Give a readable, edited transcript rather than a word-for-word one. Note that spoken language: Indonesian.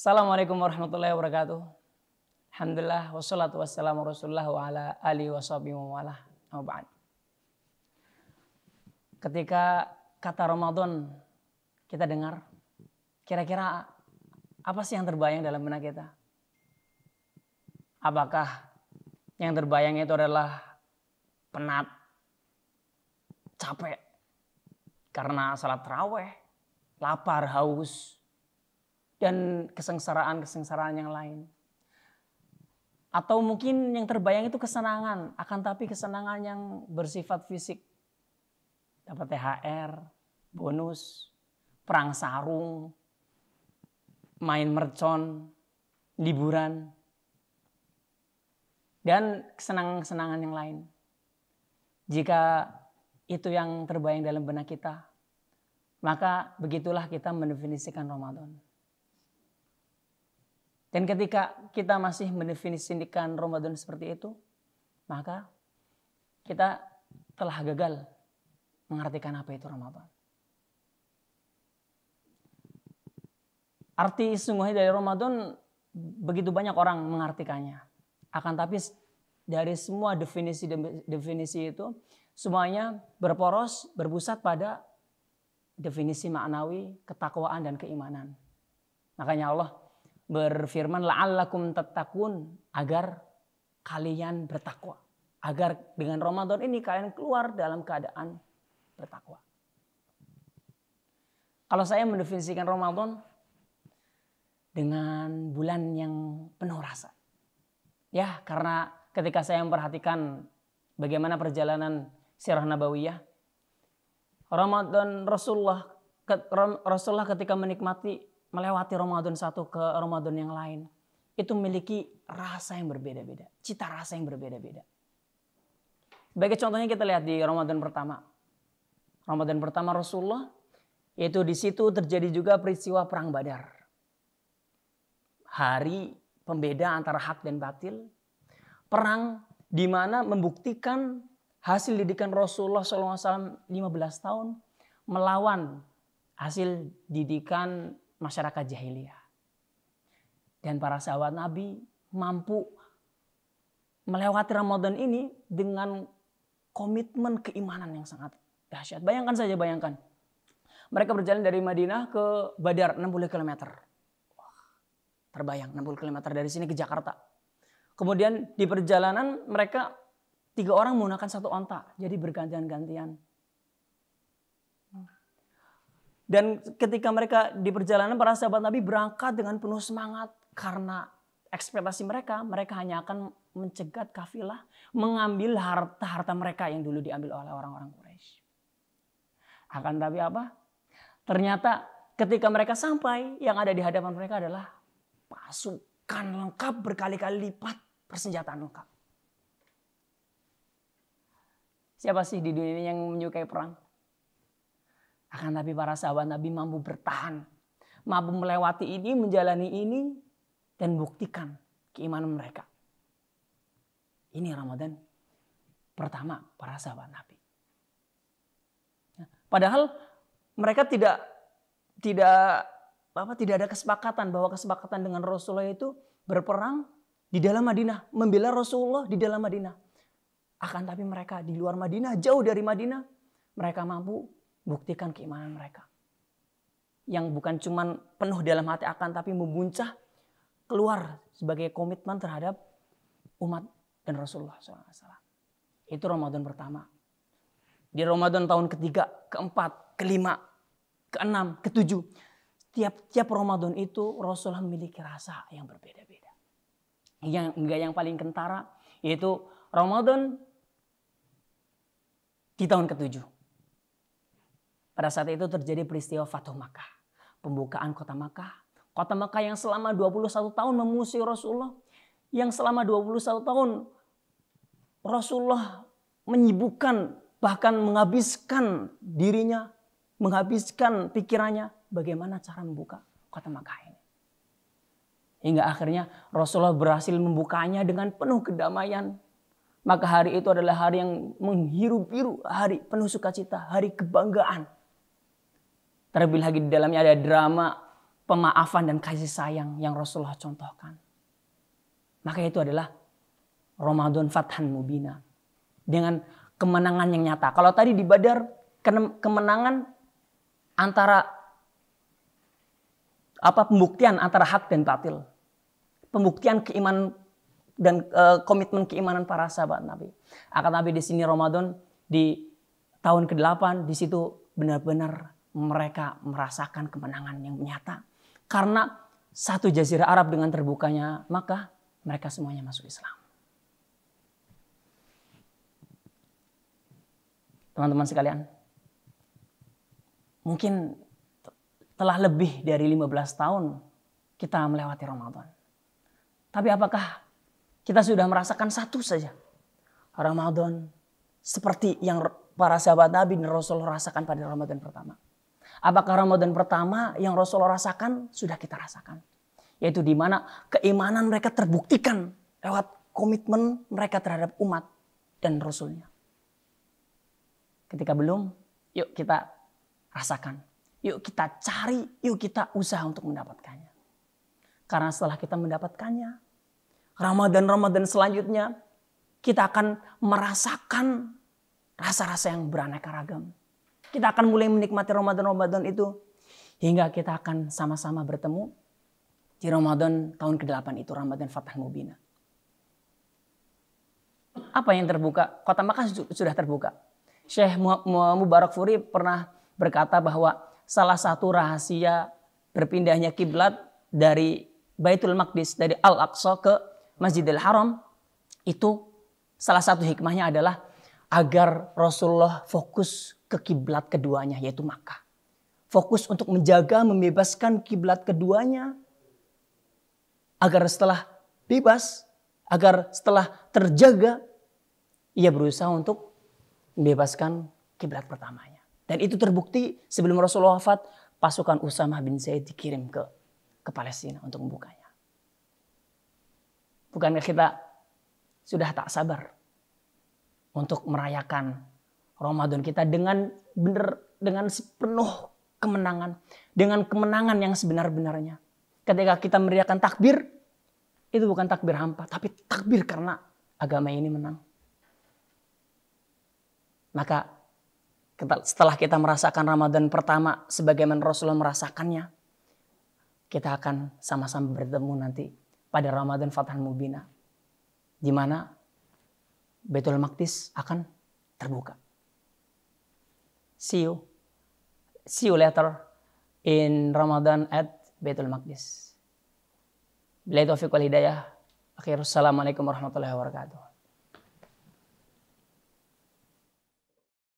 Assalamualaikum warahmatullahi wabarakatuh. Alhamdulillah wassalatu wassalamu rasulullah wa ala alihi wa sahbihi wa wala. Ketika kata Ramadan kita dengar, kira-kira apa sih yang terbayang dalam benak kita? Apakah yang terbayang itu adalah penat, capek karena salat tarawih, lapar, haus, dan kesengsaraan-kesengsaraan yang lain? Atau mungkin yang terbayang itu kesenangan, akan tapi kesenangan yang bersifat fisik. Dapat THR, bonus, perang sarung, main mercon, liburan, dan kesenangan-kesenangan yang lain. Jika itu yang terbayang dalam benak kita, maka begitulah kita mendefinisikan Ramadan. Dan ketika kita masih mendefinisikan Ramadan seperti itu, maka kita telah gagal mengartikan apa itu Ramadan. Arti sesungguhnya dari Ramadan begitu banyak orang mengartikannya. Akan tapi dari semua definisi itu semuanya berporos, berpusat pada definisi maknawi, ketakwaan dan keimanan. Makanya Allah berfirman la'allakum tattaqun, agar kalian bertakwa. Agar dengan Ramadan ini kalian keluar dalam keadaan bertakwa. Kalau saya mendefinisikan Ramadan dengan bulan yang penuh rasa. Ya, karena ketika saya memperhatikan bagaimana perjalanan sirah nabawiyah, Ramadan Rasulullah ketika melewati Ramadan satu ke Ramadan yang lain, itu memiliki rasa yang berbeda-beda, cita rasa yang berbeda-beda. Sebagai contohnya kita lihat di Ramadan pertama. Ramadan pertama Rasulullah, yaitu di situ terjadi juga peristiwa perang Badar. Hari pembeda antara hak dan batil. Perang di mana membuktikan hasil didikan Rasulullah SAW 15 tahun melawan hasil didikan masyarakat jahiliyah. Dan para sahabat Nabi mampu melewati Ramadan ini dengan komitmen keimanan yang sangat dahsyat. Bayangkan saja, bayangkan. Mereka berjalan dari Madinah ke Badar 60 km. Terbayang 60 km dari sini ke Jakarta. Kemudian di perjalanan mereka 3 orang menggunakan 1 onta. Jadi bergantian-gantian. Dan ketika mereka di perjalanan, para sahabat Nabi berangkat dengan penuh semangat. Karena ekspektasi mereka hanya akan mencegat kafilah, mengambil harta-harta mereka yang dulu diambil oleh orang-orang Quraisy. Akan tapi apa? Ternyata ketika mereka sampai, yang ada di hadapan mereka adalah pasukan lengkap berkali-kali lipat, persenjataan lengkap. Siapa sih di dunia ini yang menyukai perang? Akan tapi para sahabat Nabi mampu bertahan, mampu melewati ini, menjalani ini, dan buktikan keimanan mereka. Ini Ramadan pertama para sahabat Nabi. Padahal mereka tidak ada kesepakatan bahwa kesepakatan dengan Rasulullah itu berperang di dalam Madinah, membela Rasulullah di dalam Madinah. Akan tapi mereka di luar Madinah, jauh dari Madinah, mereka mampu buktikan keimanan mereka. Yang bukan cuma penuh dalam hati akan tapi membuncah keluar sebagai komitmen terhadap umat dan Rasulullah SAW. Itu Ramadan pertama. Di Ramadan tahun ketiga, keempat, kelima, keenam, ketujuh. Tiap Ramadan itu Rasulullah memiliki rasa yang berbeda-beda. Yang paling kentara yaitu Ramadan di tahun ketujuh. Pada saat itu terjadi peristiwa Fathu Makkah. Pembukaan kota Makkah. Kota Makkah yang selama 21 tahun memusuhi Rasulullah. Yang selama 21 tahun Rasulullah menyibukkan, bahkan menghabiskan dirinya, menghabiskan pikirannya bagaimana cara membuka kota Makkah ini. Hingga akhirnya Rasulullah berhasil membukanya dengan penuh kedamaian. Maka hari itu adalah hari yang menghiru-biru, hari penuh sukacita, hari kebanggaan. Terlebih lagi di dalamnya ada drama pemaafan dan kasih sayang yang Rasulullah contohkan. Maka itu adalah Ramadan Fathan Mubina. Dengan kemenangan yang nyata. Kalau tadi di Badar kemenangan antara pembuktian antara hak dan batil. Pembuktian keimanan dan komitmen keimanan para sahabat Nabi. Akan tapi di sini Ramadan di tahun ke-8 di situ benar-benar mereka merasakan kemenangan yang nyata. Karena satu jazirah Arab dengan terbukanya maka mereka semuanya masuk Islam. Teman-teman sekalian, mungkin telah lebih dari 15 tahun kita melewati Ramadan. Tapi apakah kita sudah merasakan satu saja Ramadan seperti yang para sahabat Nabi dan Rasulullah rasakan pada Ramadan pertama? Apakah Ramadan pertama yang Rasulullah rasakan sudah kita rasakan? Yaitu di mana keimanan mereka terbuktikan lewat komitmen mereka terhadap umat dan Rasulnya. Ketika belum, yuk kita rasakan. Yuk kita cari, yuk kita usaha untuk mendapatkannya. Karena setelah kita mendapatkannya, Ramadan selanjutnya kita akan merasakan rasa-rasa yang beraneka ragam. Kita akan mulai menikmati Ramadan itu hingga kita akan sama-sama bertemu di Ramadan tahun ke-8 itu, Ramadan Fathan Mubina. Apa yang terbuka? Kota Makkah sudah terbuka. Syekh Mubarakfuri pernah berkata bahwa salah satu rahasia berpindahnya kiblat dari Baitul Maqdis, dari Al-Aqsa ke Masjidil Haram, itu salah satu hikmahnya adalah agar Rasulullah fokus ke kiblat keduanya, yaitu Makkah. Fokus untuk menjaga, membebaskan kiblat keduanya, agar setelah bebas, agar setelah terjaga, ia berusaha untuk membebaskan kiblat pertamanya. Dan itu terbukti sebelum Rasulullah wafat, pasukan Usamah bin Zaid dikirim ke Palestina untuk membukanya. Bukankah kita sudah tak sabar untuk merayakan Ramadan kita dengan penuh kemenangan, dengan kemenangan yang sebenar-benarnya. Ketika kita meriakan takbir, itu bukan takbir hampa, tapi takbir karena agama ini menang. Maka setelah kita merasakan Ramadan pertama sebagaimana Rasulullah merasakannya, kita akan sama-sama bertemu nanti pada Ramadan Fathan Mubina, di mana Baitul Maqdis akan terbuka. See you later in Ramadan at Baitul Maqdis. Billahi taufiq wal hidayah. Assalamualaikum warahmatullahi wabarakatuh.